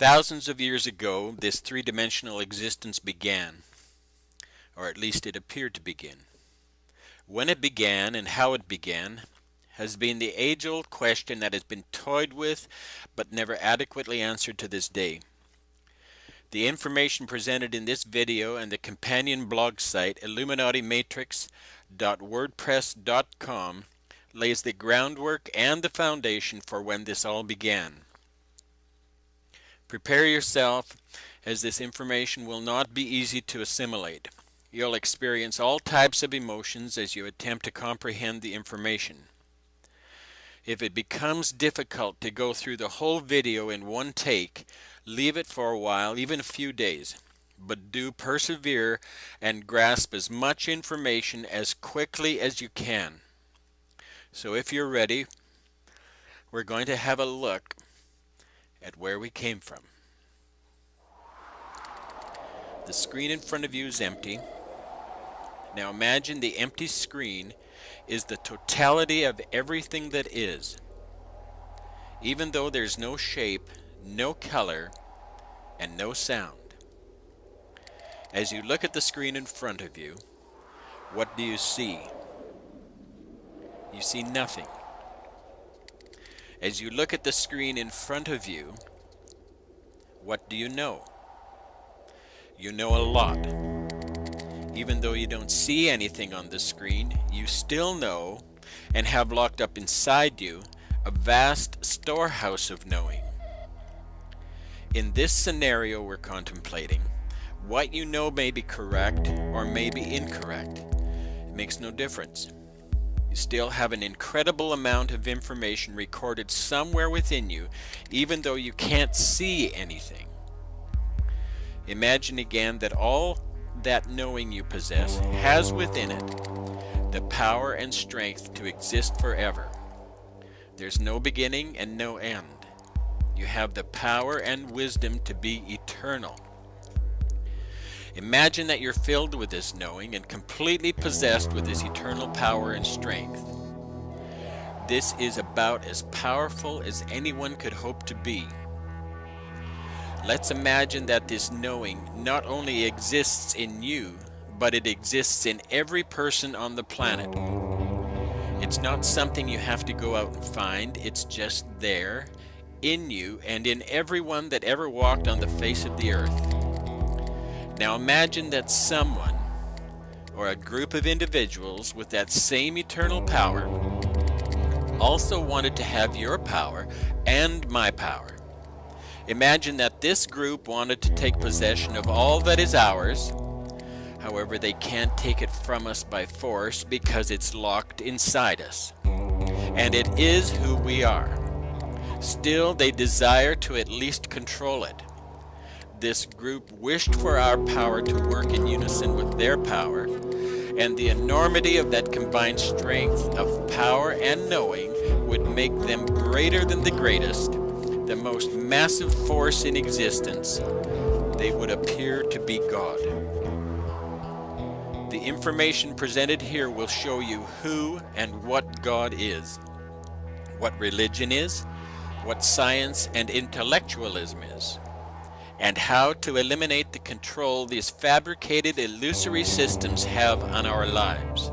Thousands of years ago, this three-dimensional existence began, or at least it appeared to begin. When it began and how it began has been the age-old question that has been toyed with but never adequately answered to this day. The information presented in this video and the companion blog site illuminatimatrix.wordpress.com lays the groundwork and the foundation for when this all began. Prepare yourself, as this information will not be easy to assimilate. You'll experience all types of emotions as you attempt to comprehend the information. If it becomes difficult to go through the whole video in one take, leave it for a while, even a few days. But do persevere and grasp as much information as quickly as you can. So if you're ready, we're going to have a look at where we came from. The screen in front of you is empty. Now imagine the empty screen is the totality of everything that is. Even though there's no shape, no color, and no sound. As you look at the screen in front of you, what do you see? You see nothing. As you look at the screen in front of you, what do you know? You know a lot. Even though you don't see anything on the screen, you still know and have locked up inside you a vast storehouse of knowing. In this scenario we're contemplating, what you know may be correct or may be incorrect. It makes no difference. You still have an incredible amount of information recorded somewhere within you, even though you can't see anything. Imagine again that all that knowing you possess has within it the power and strength to exist forever. There's no beginning and no end. You have the power and wisdom to be eternal. Imagine that you're filled with this knowing and completely possessed with this eternal power and strength. This is about as powerful as anyone could hope to be. Let's imagine that this knowing not only exists in you, but it exists in every person on the planet. It's not something you have to go out and find, it's just there, in you, and in everyone that ever walked on the face of the earth. Now imagine that someone, or a group of individuals with that same eternal power, also wanted to have your power and my power. Imagine that this group wanted to take possession of all that is ours. However, they can't take it from us by force because it's locked inside us. And it is who we are. Still, they desire to at least control it. This group wished for our power to work in unison with their power, and the enormity of that combined strength of power and knowing would make them greater than the greatest, the most massive force in existence. They would appear to be God. The information presented here will show you who and what God is, what religion is, what science and intellectualism is, and how to eliminate the control these fabricated illusory systems have on our lives.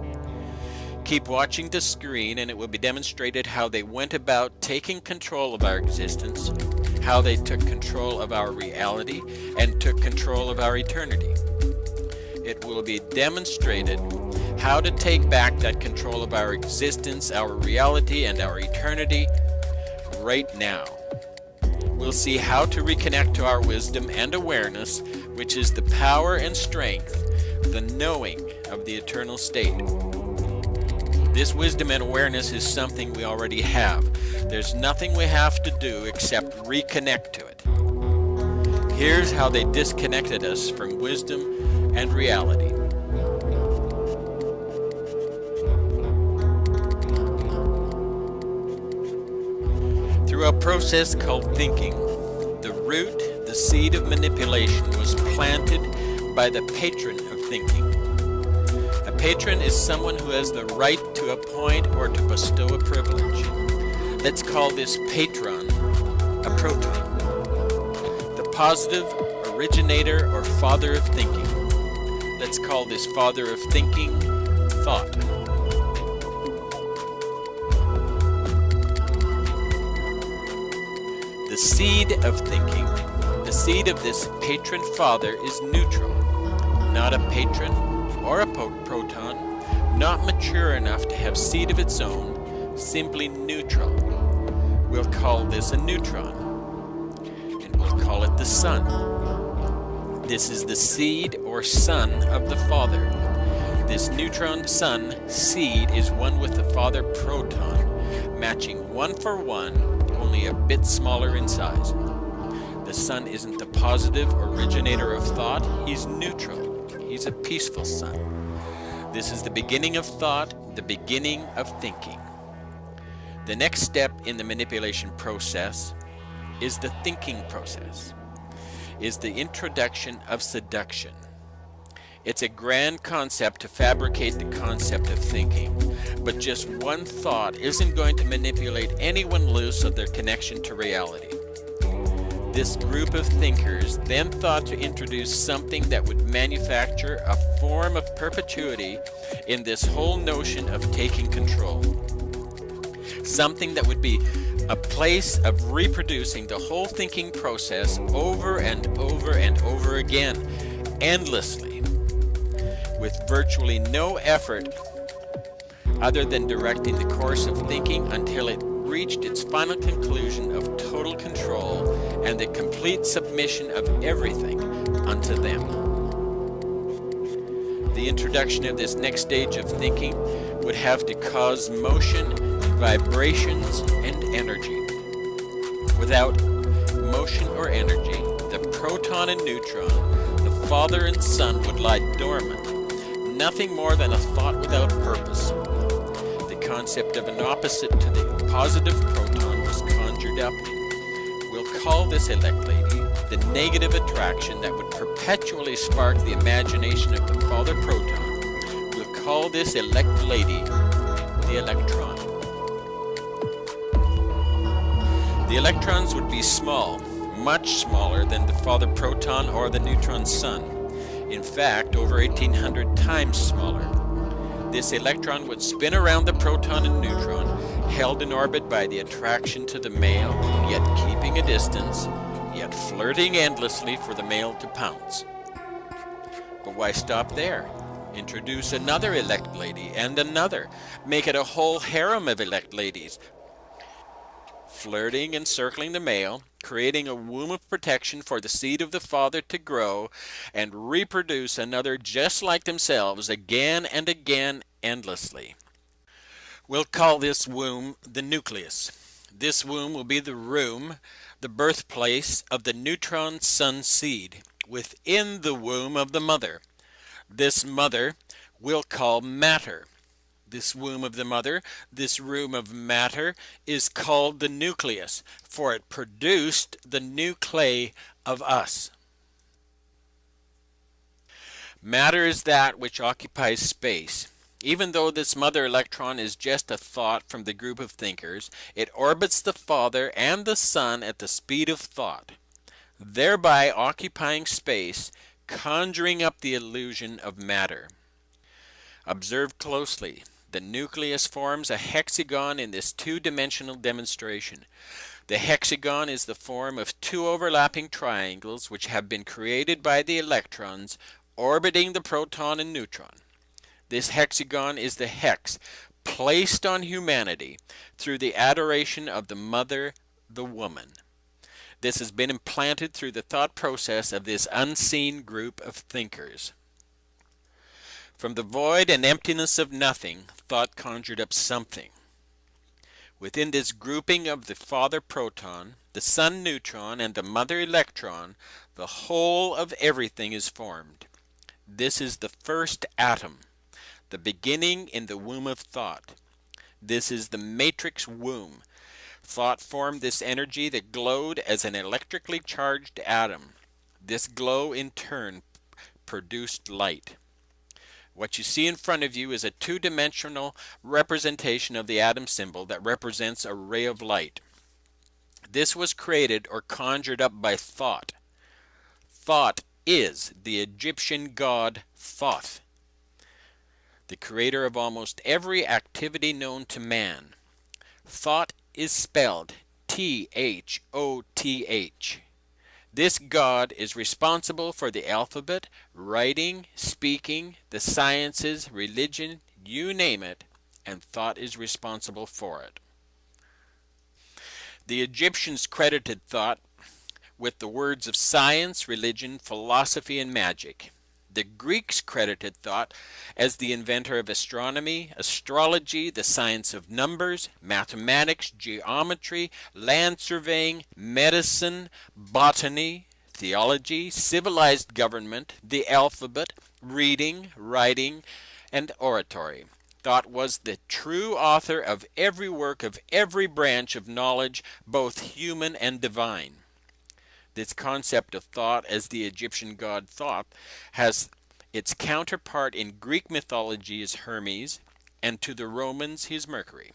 Keep watching the screen and it will be demonstrated how they went about taking control of our existence, how they took control of our reality, and took control of our eternity. It will be demonstrated how to take back that control of our existence, our reality, and our eternity right now. We'll see how to reconnect to our wisdom and awareness, which is the power and strength, the knowing of the eternal state. This wisdom and awareness is something we already have. There's nothing we have to do except reconnect to it. Here's how they disconnected us from wisdom and reality. Through a process called thinking, the root, the seed of manipulation, was planted by the patron of thinking. A patron is someone who has the right to appoint or to bestow a privilege. Let's call this patron a proton. The positive originator or father of thinking. Let's call this father of thinking thought. The seed of thinking, the seed of this patron father is neutral, not a patron or a proton, not mature enough to have seed of its own, simply neutral. We'll call this a neutron, and we'll call it the sun. This is the seed or son of the father. This neutron sun seed is one with the father proton, matching 1 for 1, only a bit smaller in size. The sun isn't the positive originator of thought, he's neutral. He's a peaceful sun. This is the beginning of thought, the beginning of thinking. The next step in the manipulation process is the thinking process, is the introduction of seduction. It's a grand concept to fabricate the concept of thinking, but just one thought isn't going to manipulate anyone loose of their connection to reality. This group of thinkers then thought to introduce something that would manufacture a form of perpetuity in this whole notion of taking control. Something that would be a place of reproducing the whole thinking process over and over and over again, endlessly, with virtually no effort other than directing the course of thinking until it reached its final conclusion of total control and the complete submission of everything unto them. The introduction of this next stage of thinking would have to cause motion, vibrations, and energy. Without motion or energy, the proton and neutron, the father and son, would lie dormant, nothing more than a thought without purpose. The concept of an opposite to the positive proton was conjured up. We'll call this elect lady the negative attraction that would perpetually spark the imagination of the father proton. We'll call this elect lady the electron. The electrons would be small, much smaller than the father proton or the neutron sun. In fact, over 1,800 times smaller. This electron would spin around the proton and neutron, held in orbit by the attraction to the male, yet keeping a distance, yet flirting endlessly for the male to pounce. But why stop there? Introduce another elect lady and another. Make it a whole harem of elect ladies, flirting and circling the male, creating a womb of protection for the seed of the father to grow and reproduce another just like themselves again and again endlessly. We'll call this womb the nucleus. This womb will be the room, the birthplace of the neutron sun seed within the womb of the mother. This mother we'll call matter. This womb of the mother, this room of matter, is called the nucleus, for it produced the nuclei of us. Matter is that which occupies space. Even though this mother electron is just a thought from the group of thinkers, it orbits the father and the son at the speed of thought, thereby occupying space, conjuring up the illusion of matter. Observe closely. The nucleus forms a hexagon in this two-dimensional demonstration. The hexagon is the form of two overlapping triangles which have been created by the electrons orbiting the proton and neutron. This hexagon is the hex placed on humanity through the adoration of the mother, the woman. This has been implanted through the thought process of this unseen group of thinkers. From the void and emptiness of nothing, thought conjured up something. Within this grouping of the father proton, the son neutron, and the mother electron, the whole of everything is formed. This is the first atom, the beginning in the womb of thought. This is the matrix womb. Thought formed this energy that glowed as an electrically charged atom. This glow in turn produced light. What you see in front of you is a two-dimensional representation of the atom symbol that represents a ray of light. This was created or conjured up by thought. Thought is the Egyptian god Thoth, the creator of almost every activity known to man. Thought is spelled Thoth. This god is responsible for the alphabet, writing, speaking, the sciences, religion, you name it, and thought is responsible for it. The Egyptians credited thought with the words of science, religion, philosophy, and magic. The Greeks credited thought as the inventor of astronomy, astrology, the science of numbers, mathematics, geometry, land surveying, medicine, botany, theology, civilized government, the alphabet, reading, writing, and oratory. Thought was the true author of every work of every branch of knowledge, both human and divine. This concept of thought as the Egyptian god Thoth has its counterpart in Greek mythology as Hermes, and to the Romans he is Mercury.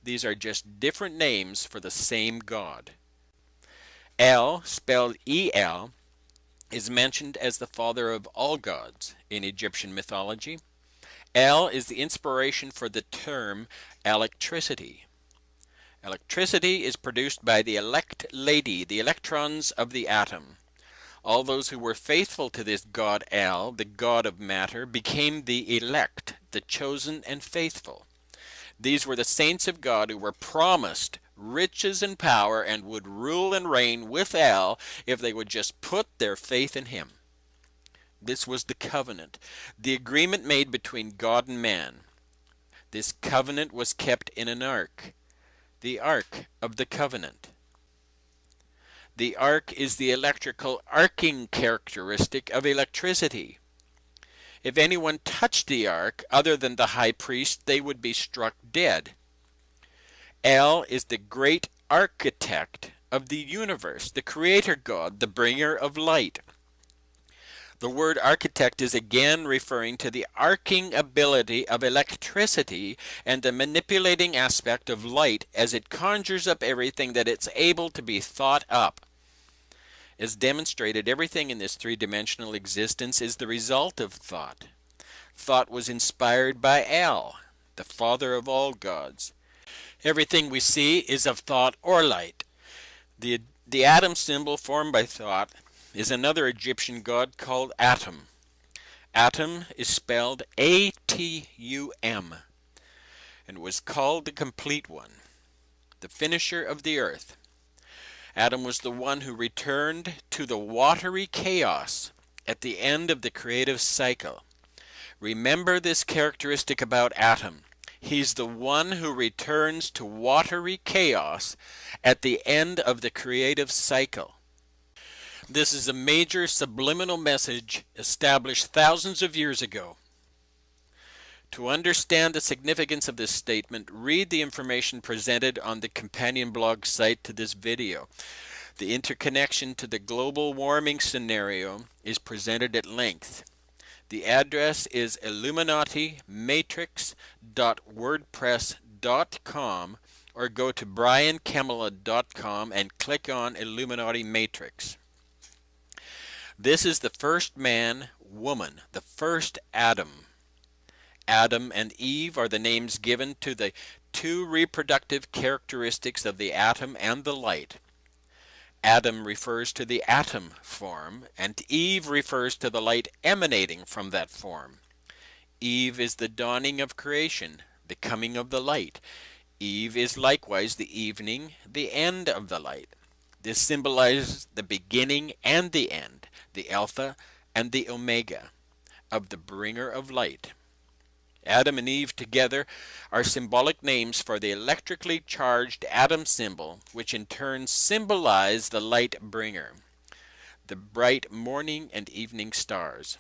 These are just different names for the same god. El, spelled E-L, is mentioned as the father of all gods in Egyptian mythology. El is the inspiration for the term electricity. Electricity is produced by the elect lady, the electrons of the atom. All those who were faithful to this god El, the god of matter, became the elect, the chosen and faithful. These were the saints of God who were promised riches and power and would rule and reign with El if they would just put their faith in him. This was the covenant, the agreement made between God and man. This covenant was kept in an ark, the Ark of the Covenant. The ark is the electrical arcing characteristic of electricity. If anyone touched the ark other than the high priest, they would be struck dead. El is the great architect of the universe, the creator God, the bringer of light. The word architect is again referring to the arcing ability of electricity and the manipulating aspect of light as it conjures up everything that it's able to be thought up. As demonstrated, everything in this three-dimensional existence is the result of thought. Thought was inspired by El, the father of all gods. Everything we see is of thought or light. The atom symbol formed by thought is another Egyptian god called Atum. Atum is spelled A-T-U-M and was called the complete one, the finisher of the earth. Adam was the one who returned to the watery chaos at the end of the creative cycle. Remember this characteristic about Adam. He's the one who returns to watery chaos at the end of the creative cycle. This is a major subliminal message established thousands of years ago. To understand the significance of this statement, read the information presented on the companion blog site to this video. The interconnection to the global warming scenario is presented at length. The address is illuminatimatrix.wordpress.com or go to bryankemila.com and click on Illuminati Matrix. This is the first man, woman, the first Adam. Adam and Eve are the names given to the two reproductive characteristics of the atom and the light. Adam refers to the atom form, and Eve refers to the light emanating from that form. Eve is the dawning of creation, the coming of the light. Eve is likewise the evening, the end of the light. This symbolizes the beginning and the end, the Alpha and the Omega of the bringer of light. Adam and Eve together are symbolic names for the electrically charged atom symbol, which in turn symbolize the light bringer, the bright morning and evening stars.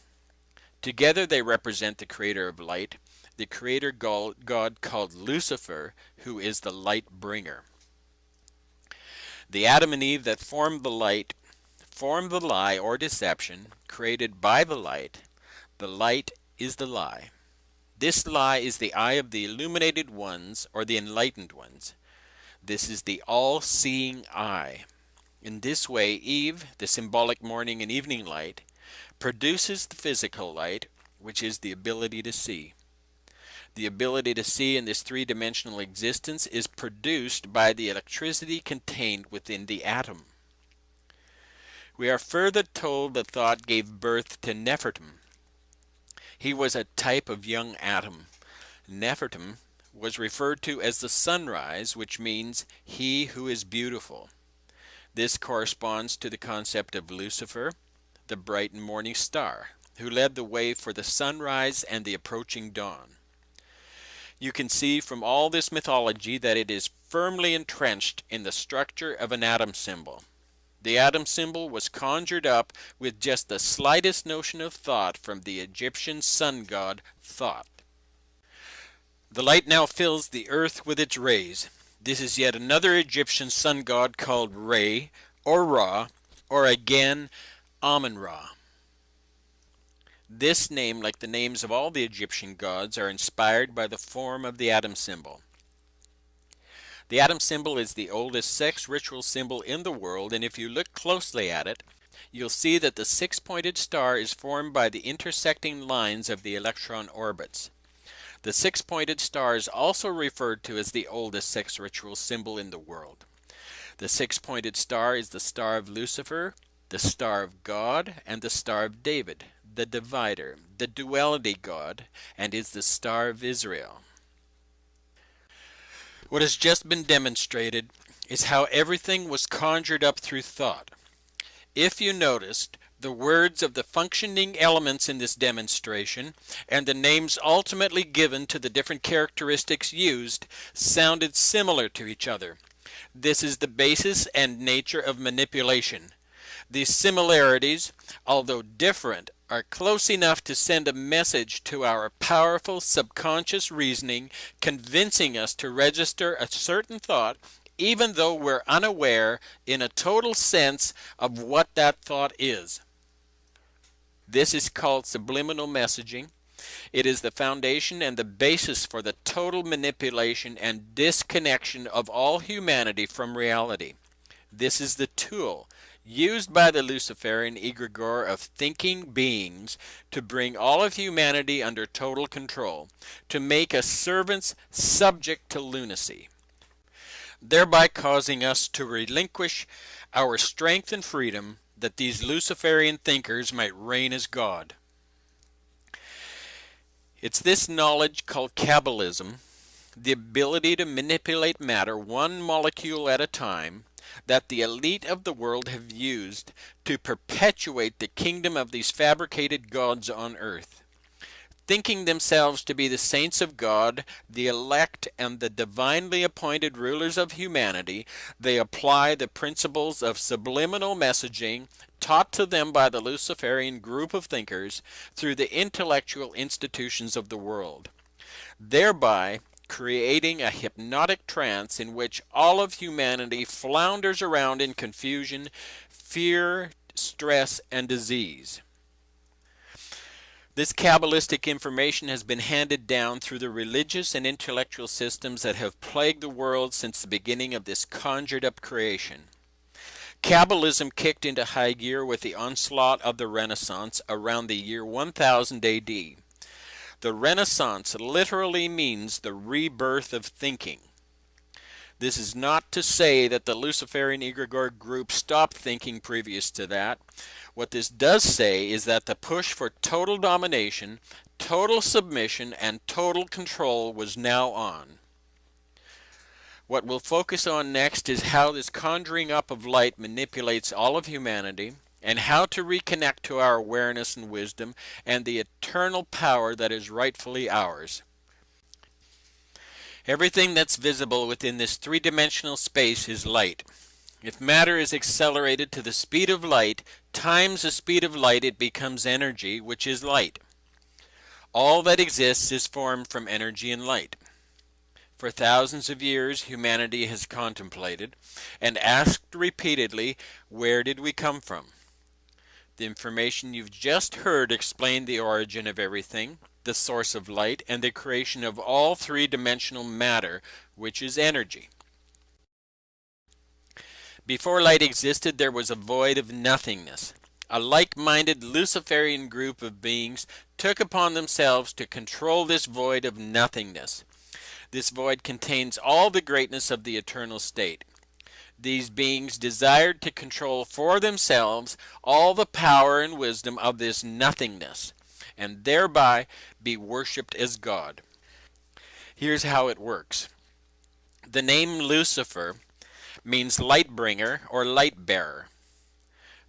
Together they represent the creator of light, the creator god called Lucifer, who is the light bringer. The Adam and Eve that formed the light form the lie or deception created by the light. The light is the lie. This lie is the eye of the illuminated ones or the enlightened ones. This is the all-seeing eye. In this way, Eve, the symbolic morning and evening light, produces the physical light, which is the ability to see. The ability to see in this three-dimensional existence is produced by the electricity contained within the atom. We are further told that thought gave birth to Nefertum. He was a type of young atom. Nefertum was referred to as the sunrise, which means he who is beautiful. This corresponds to the concept of Lucifer, the bright and morning star, who led the way for the sunrise and the approaching dawn. You can see from all this mythology that it is firmly entrenched in the structure of an atom symbol. The atom symbol was conjured up with just the slightest notion of thought from the Egyptian sun god Thoth. The light now fills the earth with its rays. This is yet another Egyptian sun god called Re, or Ra, or again Amun-Ra. This name, like the names of all the Egyptian gods, are inspired by the form of the atom symbol. The atom symbol is the oldest sex ritual symbol in the world, and if you look closely at it, you'll see that the six-pointed star is formed by the intersecting lines of the electron orbits. The six-pointed star is also referred to as the oldest sex ritual symbol in the world. The six-pointed star is the star of Lucifer, the star of God, and the star of David, the divider, the duality god, and is the star of Israel. What has just been demonstrated is how everything was conjured up through thought. If you noticed, the words of the functioning elements in this demonstration and the names ultimately given to the different characteristics used sounded similar to each other. This is the basis and nature of manipulation. These similarities, although different, are close enough to send a message to our powerful subconscious reasoning, convincing us to register a certain thought, even though we're unaware in a total sense of what that thought is. This is called subliminal messaging. It is the foundation and the basis for the total manipulation and disconnection of all humanity from reality. This is the tool used by the Luciferian egregore of thinking beings to bring all of humanity under total control, to make us servants subject to lunacy, thereby causing us to relinquish our strength and freedom that these Luciferian thinkers might reign as God. It's this knowledge called Kabbalism, the ability to manipulate matter one molecule at a time, that the elite of the world have used to perpetuate the kingdom of these fabricated gods on earth. Thinking themselves to be the saints of God, the elect, and the divinely appointed rulers of humanity, they apply the principles of subliminal messaging taught to them by the Luciferian group of thinkers through the intellectual institutions of the world, thereby creating a hypnotic trance in which all of humanity flounders around in confusion, fear, stress, and disease. This Kabbalistic information has been handed down through the religious and intellectual systems that have plagued the world since the beginning of this conjured-up creation. Kabbalism kicked into high gear with the onslaught of the Renaissance around the year 1000 AD. The Renaissance literally means the rebirth of thinking. This is not to say that the Luciferian egregore group stopped thinking previous to that. What this does say is that the push for total domination, total submission, and total control was now on. What we'll focus on next is how this conjuring up of light manipulates all of humanity, and how to reconnect to our awareness and wisdom and the eternal power that is rightfully ours. Everything that's visible within this three-dimensional space is light. If matter is accelerated to the speed of light times the speed of light, it becomes energy, which is light. All that exists is formed from energy and light. For thousands of years, humanity has contemplated and asked repeatedly, where did we come from? The information you've just heard explained the origin of everything, the source of light, and the creation of all three-dimensional matter, which is energy. Before light existed, there was a void of nothingness. A like-minded Luciferian group of beings took upon themselves to control this void of nothingness. This void contains all the greatness of the eternal state. These beings desired to control for themselves all the power and wisdom of this nothingness, and thereby be worshipped as God. Here's how it works. The name Lucifer means light bringer or light bearer.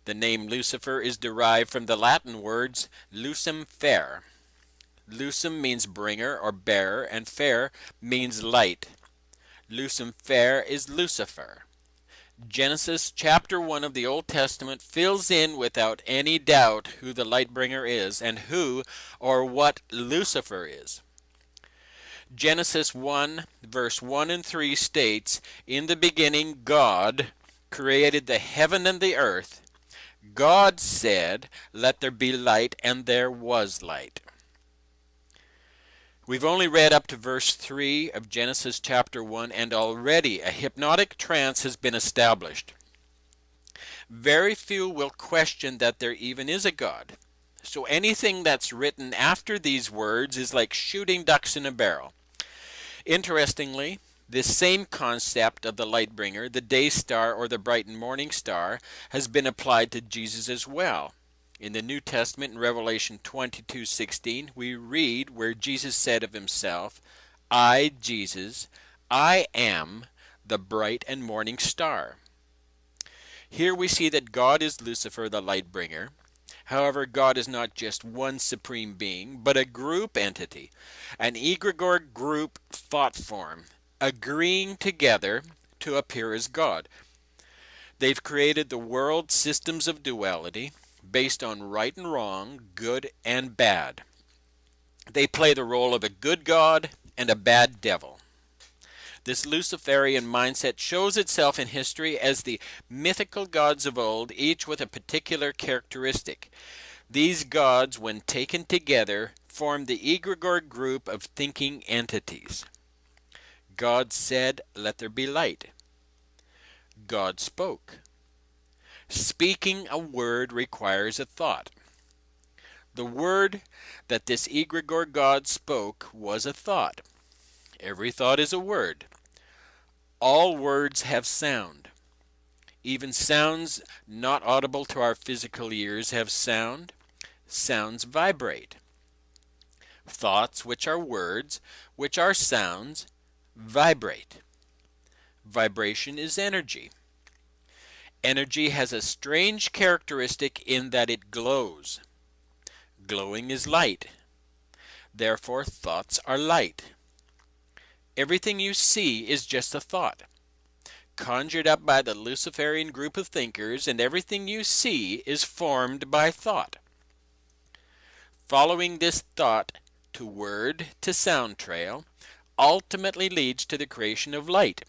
The name Lucifer is derived from the Latin words lucem fer. Lucem means bringer or bearer, and fer means light. Lucem fer is Lucifer. Genesis chapter 1 of the Old Testament fills in without any doubt who the light bringer is and who or what Lucifer is. Genesis 1 verse 1 and 3 states, "In the beginning God created the heaven and the earth. God said, 'Let there be light,' and there was light." We've only read up to verse 3 of Genesis chapter 1, and already a hypnotic trance has been established. Very few will question that there even is a God. So anything that's written after these words is like shooting ducks in a barrel. Interestingly, this same concept of the light bringer, the day star or the bright and morning star, has been applied to Jesus as well. In the New Testament, in Revelation 22:16, we read where Jesus said of himself, "I, Jesus, I am the bright and morning star." Here we see that God is Lucifer, the light bringer. However, God is not just one supreme being, but a group entity, an egregore group thought form, agreeing together to appear as God. They've created the world systems of duality based on right and wrong, good and bad. They play the role of a good God and a bad devil. This Luciferian mindset shows itself in history as the mythical gods of old, each with a particular characteristic. These gods, when taken together, form the egregore group of thinking entities. God said, "Let there be light." God spoke. Speaking a word requires a thought. The word that this egregore God spoke was a thought. Every thought is a word. All words have sound. Even sounds not audible to our physical ears have sound. Sounds vibrate. Thoughts, which are words, which are sounds, vibrate. Vibration is energy. Energy has a strange characteristic in that it glows. Glowing is light. Therefore, thoughts are light. Everything you see is just a thought, conjured up by the Luciferian group of thinkers, and everything you see is formed by thought. Following this thought to word to sound trail ultimately leads to the creation of light.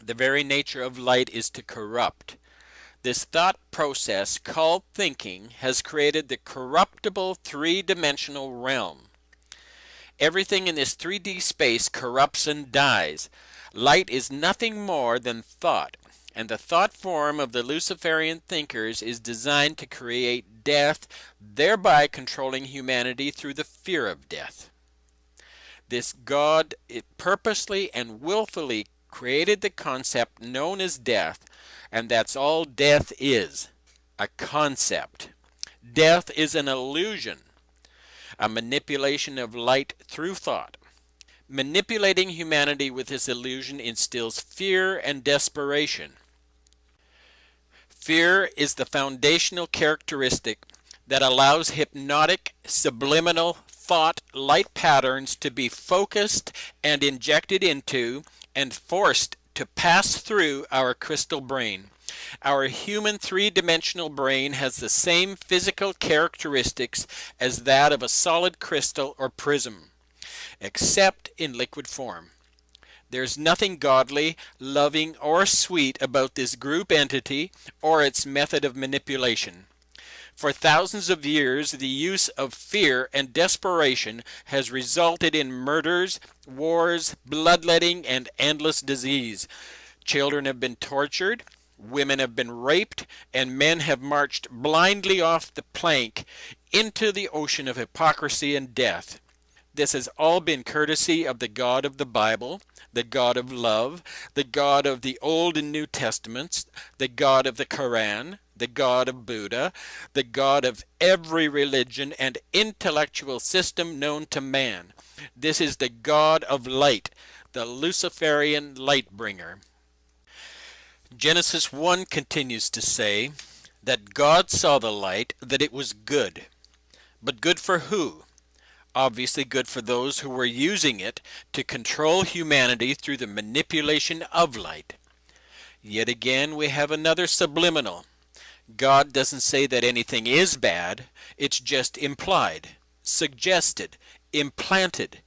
The very nature of light is to corrupt. This thought process called thinking has created the corruptible three-dimensional realm. Everything in this 3D space corrupts and dies. Light is nothing more than thought, and the thought form of the Luciferian thinkers is designed to create death, thereby controlling humanity through the fear of death. This God purposely and willfully created the concept known as death, and that's all death is, a concept. Death is an illusion, a manipulation of light through thought. Manipulating humanity with this illusion instills fear and desperation. Fear is the foundational characteristic that allows hypnotic, subliminal thought light patterns to be focused and injected into and forced to pass through our crystal brain. Our human three-dimensional brain has the same physical characteristics as that of a solid crystal or prism, except in liquid form. There's nothing godly, loving, or sweet about this group entity or its method of manipulation. For thousands of years, the use of fear and desperation has resulted in murders, wars, bloodletting, and endless disease. Children have been tortured, women have been raped, and men have marched blindly off the plank into the ocean of hypocrisy and death. This has all been courtesy of the God of the Bible, the God of love, the God of the Old and New Testaments, the God of the Quran, the God of Buddha, the God of every religion and intellectual system known to man. This is the God of light, the Luciferian light bringer. Genesis 1 continues to say that God saw the light, that it was good. But good for who? Obviously good for those who were using it to control humanity through the manipulation of light. Yet again we have another subliminal. God doesn't say that anything is bad, it's just implied, suggested, implanted.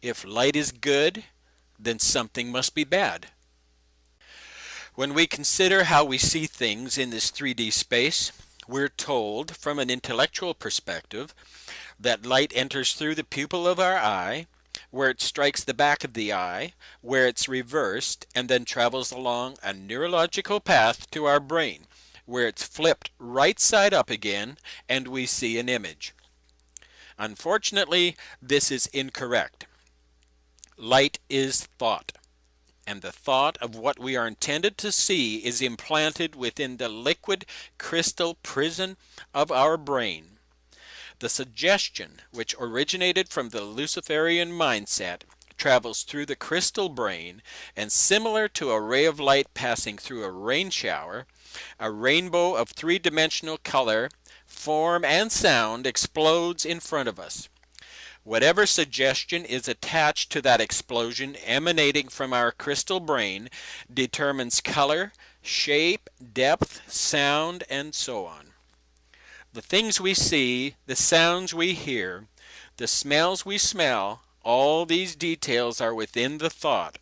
If light is good, then something must be bad. When we consider how we see things in this 3D space, we're told, from an intellectual perspective, that light enters through the pupil of our eye, where it strikes the back of the eye, where it's reversed, and then travels along a neurological path to our brain, where it's flipped right side up again, and we see an image. Unfortunately, this is incorrect. Light is thought, and the thought of what we are intended to see is implanted within the liquid crystal prison of our brain. The suggestion, which originated from the Luciferian mindset, travels through the crystal brain, and similar to a ray of light passing through a rain shower, a rainbow of three-dimensional color, form, and sound explodes in front of us. Whatever suggestion is attached to that explosion emanating from our crystal brain determines color, shape, depth, sound, and so on. The things we see, the sounds we hear, the smells we smell, all these details are within the thought,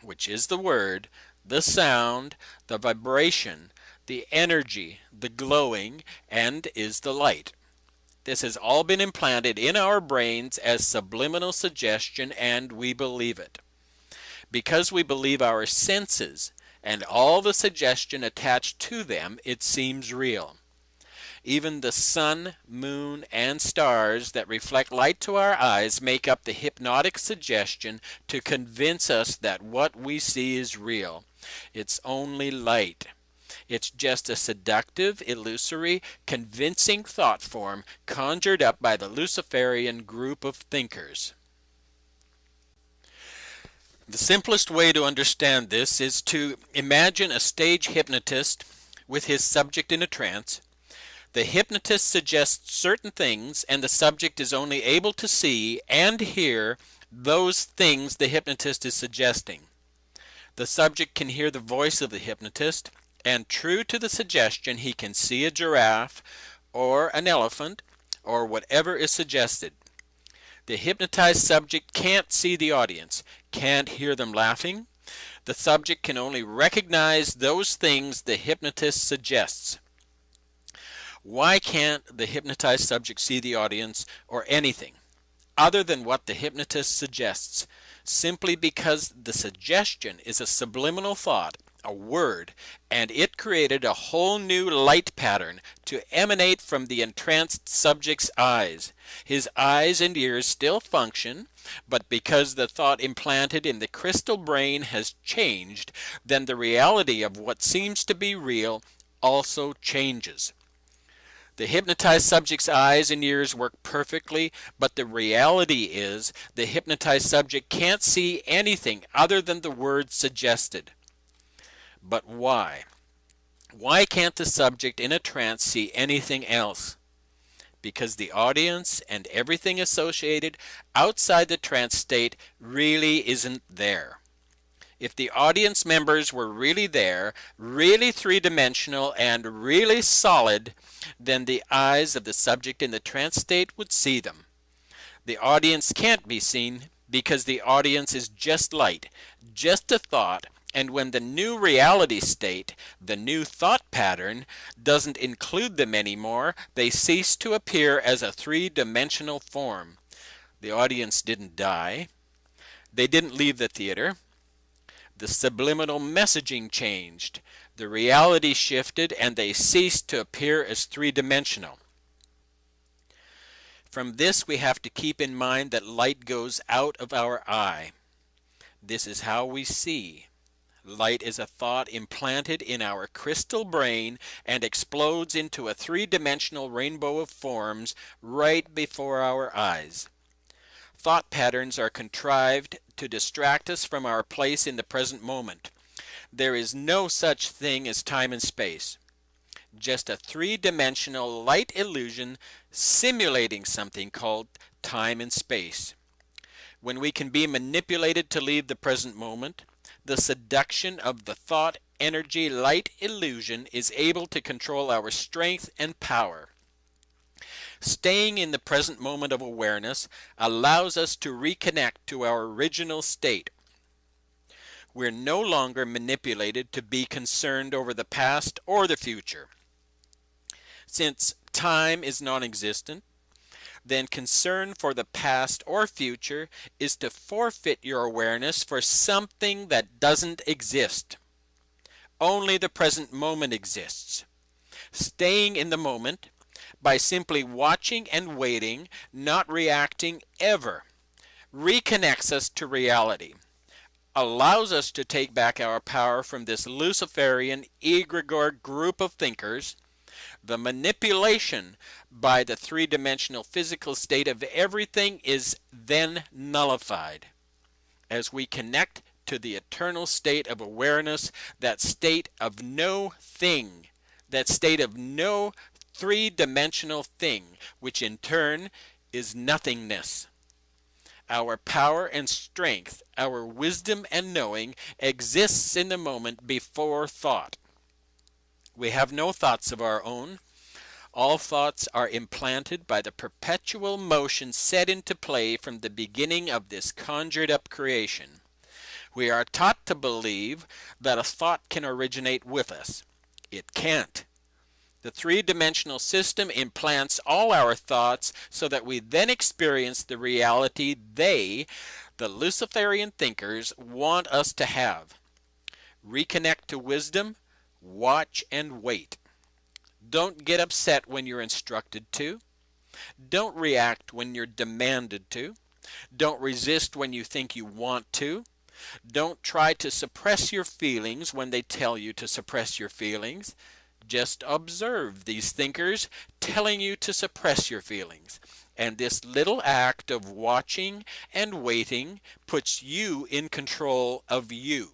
which is the word, the sound, the vibration, the energy, the glowing, and is the light. This has all been implanted in our brains as subliminal suggestion, and we believe it. Because we believe our senses and all the suggestion attached to them, it seems real. Even the sun, moon, and stars that reflect light to our eyes make up the hypnotic suggestion to convince us that what we see is real. It's only light. It's just a seductive, illusory, convincing thought form conjured up by the Luciferian group of thinkers. The simplest way to understand this is to imagine a stage hypnotist with his subject in a trance. The hypnotist suggests certain things, and the subject is only able to see and hear those things the hypnotist is suggesting. The subject can hear the voice of the hypnotist, and true to the suggestion, he can see a giraffe or an elephant or whatever is suggested. The hypnotized subject can't see the audience, can't hear them laughing. The subject can only recognize those things the hypnotist suggests. Why can't the hypnotized subject see the audience or anything other than what the hypnotist suggests? Simply because the suggestion is a subliminal thought, a word, and it created a whole new light pattern to emanate from the entranced subject's eyes. His eyes and ears still function, but because the thought implanted in the crystal brain has changed, then the reality of what seems to be real also changes. The hypnotized subject's eyes and ears work perfectly, but the reality is the hypnotized subject can't see anything other than the words suggested. But why? Why can't the subject in a trance see anything else? Because the audience and everything associated outside the trance state really isn't there. If the audience members were really there, really three-dimensional and really solid, then the eyes of the subject in the trance state would see them. The audience can't be seen because the audience is just light, just a thought, and when the new reality state, the new thought pattern, doesn't include them anymore, they cease to appear as a three-dimensional form. The audience didn't die. They didn't leave the theater. The subliminal messaging changed. The reality shifted and they ceased to appear as three-dimensional. From this we have to keep in mind that light goes out of our eye. This is how we see. Light is a thought implanted in our crystal brain and explodes into a three-dimensional rainbow of forms right before our eyes. Thought patterns are contrived to distract us from our place in the present moment. There is no such thing as time and space. Just a three-dimensional light illusion simulating something called time and space. When we can be manipulated to leave the present moment, the seduction of the thought energy light illusion is able to control our strength and power. Staying in the present moment of awareness allows us to reconnect to our original state. We're no longer manipulated to be concerned over the past or the future. Since time is non-existent, then concern for the past or future is to forfeit your awareness for something that doesn't exist. Only the present moment exists. Staying in the moment by simply watching and waiting, not reacting ever, reconnects us to reality, allows us to take back our power from this Luciferian egregore group of thinkers. The manipulation by the three-dimensional physical state of everything is then nullified. As we connect to the eternal state of awareness, that state of no thing, that state of no three-dimensional thing, which in turn is nothingness. Our power and strength, our wisdom and knowing exists in the moment before thought. We have no thoughts of our own. All thoughts are implanted by the perpetual motion set into play from the beginning of this conjured-up creation. We are taught to believe that a thought can originate with us. It can't. The three-dimensional system implants all our thoughts so that we then experience the reality they, the Luciferian thinkers, want us to have. Reconnect to wisdom. Watch and wait. Don't get upset when you're instructed to. Don't react when you're demanded to. Don't resist when you think you want to. Don't try to suppress your feelings when they tell you to suppress your feelings. Just observe these thinkers telling you to suppress your feelings. And this little act of watching and waiting puts you in control of you.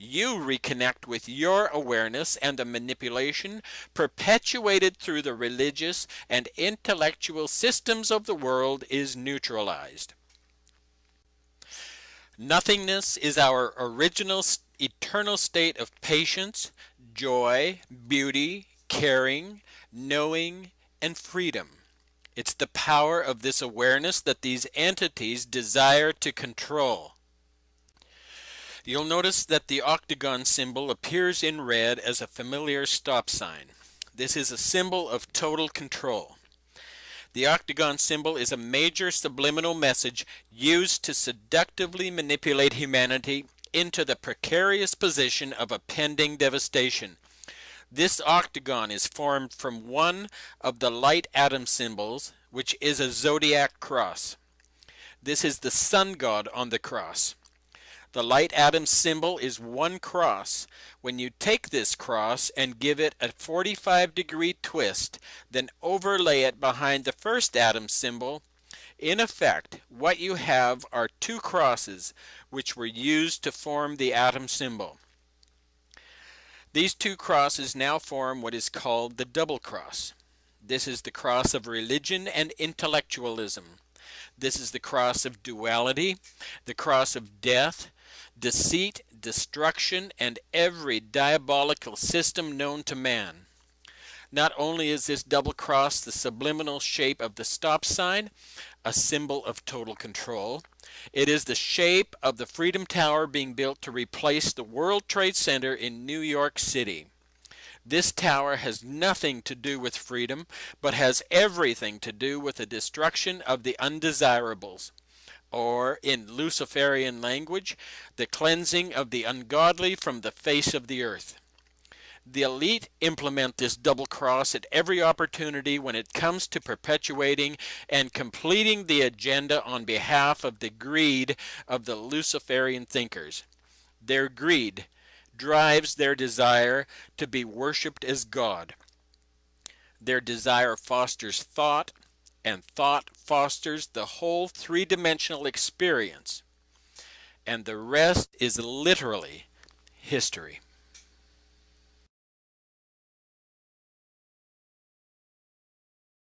You reconnect with your awareness, and the manipulation perpetuated through the religious and intellectual systems of the world is neutralized. Nothingness is our original eternal state of patience, joy, beauty, caring, knowing, and freedom. It's the power of this awareness that these entities desire to control. You'll notice that the octagon symbol appears in red as a familiar stop sign. This is a symbol of total control. The octagon symbol is a major subliminal message used to seductively manipulate humanity into the precarious position of a pending devastation. This octagon is formed from one of the light atom symbols, which is a zodiac cross. This is the sun god on the cross. The light atom symbol is one cross. When you take this cross and give it a 45-degree twist, then overlay it behind the first atom symbol, in effect, what you have are two crosses which were used to form the atom symbol. These two crosses now form what is called the double cross. This is the cross of religion and intellectualism. This is the cross of duality, the cross of death, deceit, destruction, and every diabolical system known to man. Not only is this double cross the subliminal shape of the stop sign, a symbol of total control, it is the shape of the Freedom Tower being built to replace the World Trade Center in New York City. This tower has nothing to do with freedom, but has everything to do with the destruction of the undesirables. or in Luciferian language, the cleansing of the ungodly from the face of the earth. The elite implement this double cross at every opportunity when it comes to perpetuating and completing the agenda on behalf of the greed of the Luciferian thinkers. Their greed drives their desire to be worshipped as God. Their desire fosters thought, and thought fosters the whole three-dimensional experience. And the rest is literally history.